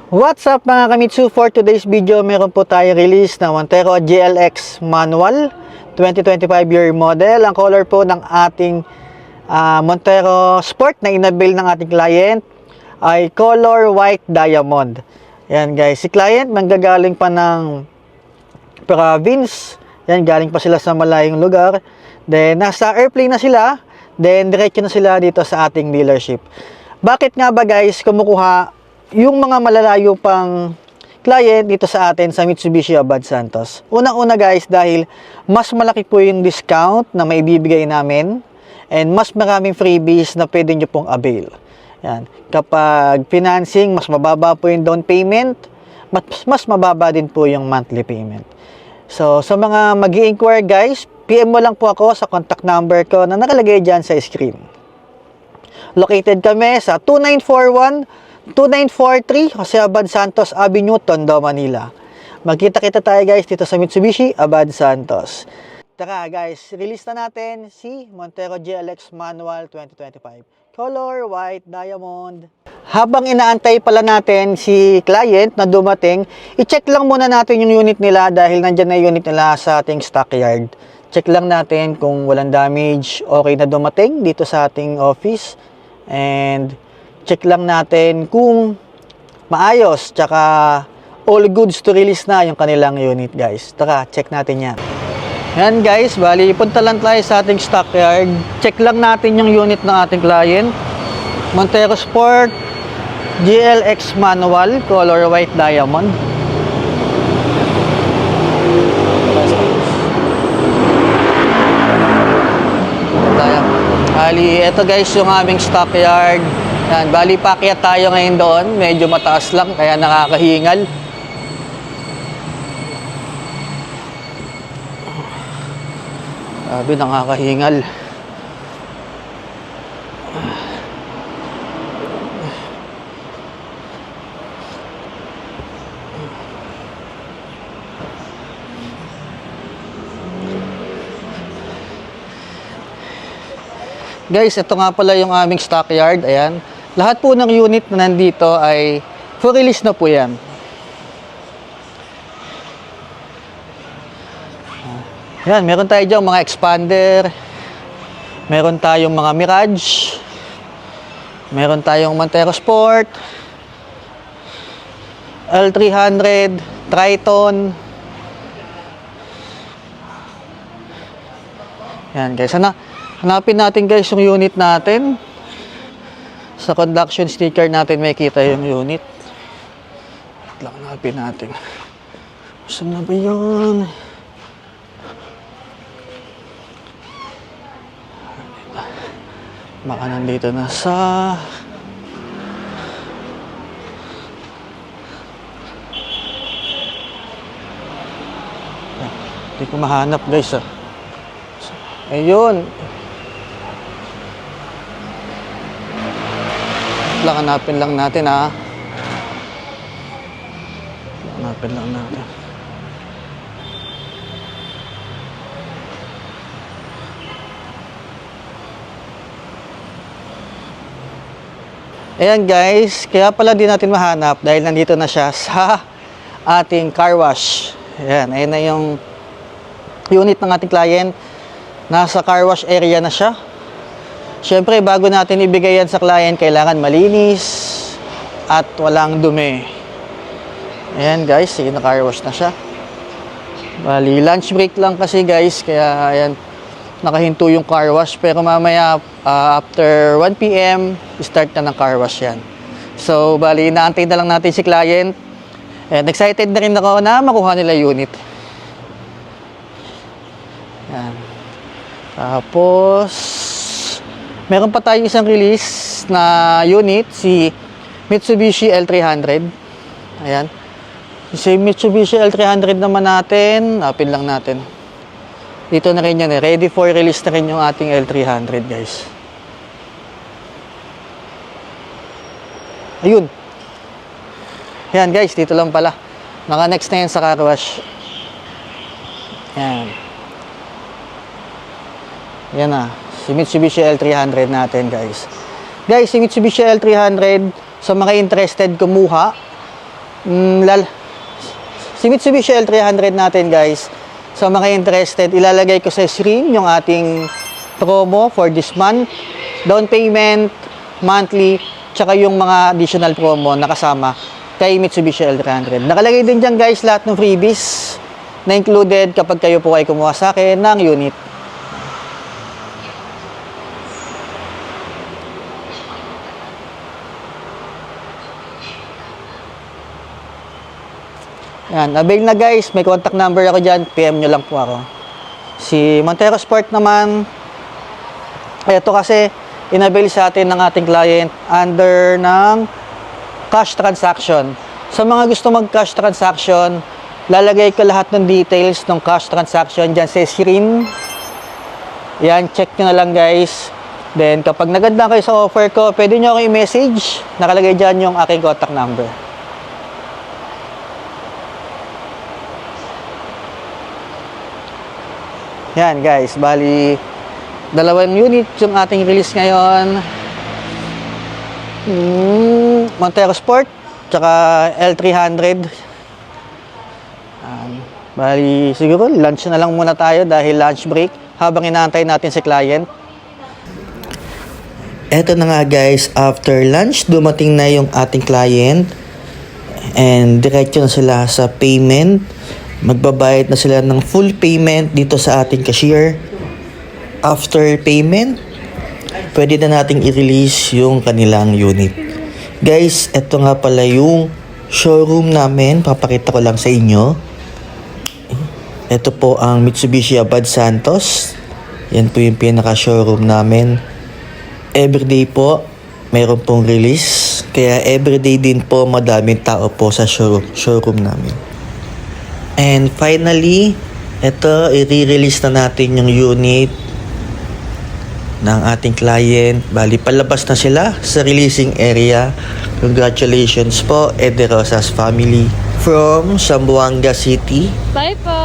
What's up mga Kamitsu? For today's video, meron po tayo release na Montero GLX manual 2025 year model. Ang color po ng ating Montero Sport na inabil ng ating client ay color white diamond. Yan guys, si client manggagaling pa ng province. Yan, galing pa sila sa malayong lugar. Then nasa airplane na sila. Then diretso na sila dito sa ating dealership. Bakit nga ba guys kumukuha yung mga malalayo pang client dito sa atin sa Mitsubishi Abad Santos? Unang-una guys, dahil mas malaki po yung discount na maibibigay namin and mas maraming freebies na pwede nyo pong avail. Yan. Kapag financing, mas mababa po yung down payment, mas mababa din po yung monthly payment. So, sa mga mag-i-inquire guys, PM mo lang po ako sa contact number ko na nakalagay dyan sa screen. Located kami sa 2943 Jose Abad Santos Avenue, Tondo, Manila. Magkita-kita tayo guys dito sa Mitsubishi Abad Santos. Tara guys, release na natin si Montero GLX Manual 2025. Color white diamond. Habang inaantay pala natin si client na dumating, i-check lang muna natin yung unit nila dahil nandyan na yung unit nila sa ating stockyard. Check lang natin kung walang damage, okay na dumating dito sa ating office. And check lang natin kung maayos, tsaka all goods to release na yung kanilang unit guys. Tara, check natin yan. Yan guys, bali punta lang tayo sa ating stockyard. Check lang natin yung unit ng ating client. Montero Sport GLX Manual, color white diamond. Bali, ito guys yung aming stockyard. Yan, bali paakyat tayo ngayon doon. Medyo mataas lang, kaya nakakahingal. Sabi, nakakahingal. Guys, ito nga pala yung aming stockyard. Ayan. Lahat po ng unit na nandito ay for release na po yan. Ayan, meron tayo dyan mga expander. Meron tayong mga Mirage. Meron tayong Montero Sport. L300, Triton. Ayan guys, hanapin natin guys yung unit natin. Sa conduction sticker natin may kita yung unit. Lang hanapin natin. Saan na ba yun? Baka nandito na sa hindi ko mahanap guys ah. Ayun. Hanapin lang natin ha. Hanapin lang natin. Ayan guys, kaya pala di natin mahanap dahil nandito na siya sa ating car wash. Ayan, ayun na yung unit ng ating client. Nasa car wash area na siya. Siyempre, bago natin ibigay yan sa client, kailangan malinis at walang dumi. Ayan guys, sige, na car wash na siya. Bali, lunch break lang kasi guys, kaya ayan, nakahinto yung car wash. Pero mamaya, after 1 PM, start na ng car wash yan. So, bali, inaantay na lang natin si client. And excited na rin ako na makuha nila unit. Ayan. Tapos, meron pa tayo isang release na unit, si Mitsubishi L300. Ayan. Si Mitsubishi L300 naman natin, napin lang natin. Dito na rin yan eh. Ready for release na rin yung ating L300 guys. Ayun. Ayan guys, dito lang pala. Naka-next na yan sa car wash. Ayan. Yan na, si Mitsubishi L300 natin guys. Guys, si Mitsubishi L300, sa mga interested kumuha, Si Mitsubishi L300 natin guys, sa mga interested, ilalagay ko sa screen yung ating promo for this month, down payment, monthly, tsaka yung mga additional promo na kasama kay Mitsubishi L300. Nakalagay din dyan guys lahat ng freebies na included kapag kayo po ay kumuha sa akin ng unit. Yan, avail na guys. May contact number ako dyan. PM nyo lang po ako. Si Montero Sport naman, ito kasi, inavail sa atin ng ating client under ng cash transaction. Sa mga gusto mag-cash transaction, lalagay ko lahat ng details ng cash transaction dyan sa screen. Yan, check nyo na lang guys. Then, kapag naganda kayo sa offer ko, pwede nyo ako i-message. Nakalagay dyan yung aking contact number. Yan guys, bali dalawang unit yung ating release ngayon. Montero Sport tsaka L300. Bali siguro lunch na lang muna tayo dahil lunch break habang inaantay natin si client. Eto na nga guys, after lunch dumating na yung ating client and diretso na sila sa payment. Magbabayad na sila ng full payment dito sa ating cashier. After payment, pwede na nating i-release yung kanilang unit. Guys, eto nga pala yung showroom namin. Papakita ko lang sa inyo. Ito po ang Mitsubishi Abad Santos. Yan po yung pinaka-showroom namin. Everyday po, mayroon pong release. Kaya everyday din po madaming tao po sa showroom namin. And finally, ito, i-release na natin yung unit ng ating client. Bali, palabas na sila sa releasing area. Congratulations po, Ede Rosas family from Zamboanga City. Bye po!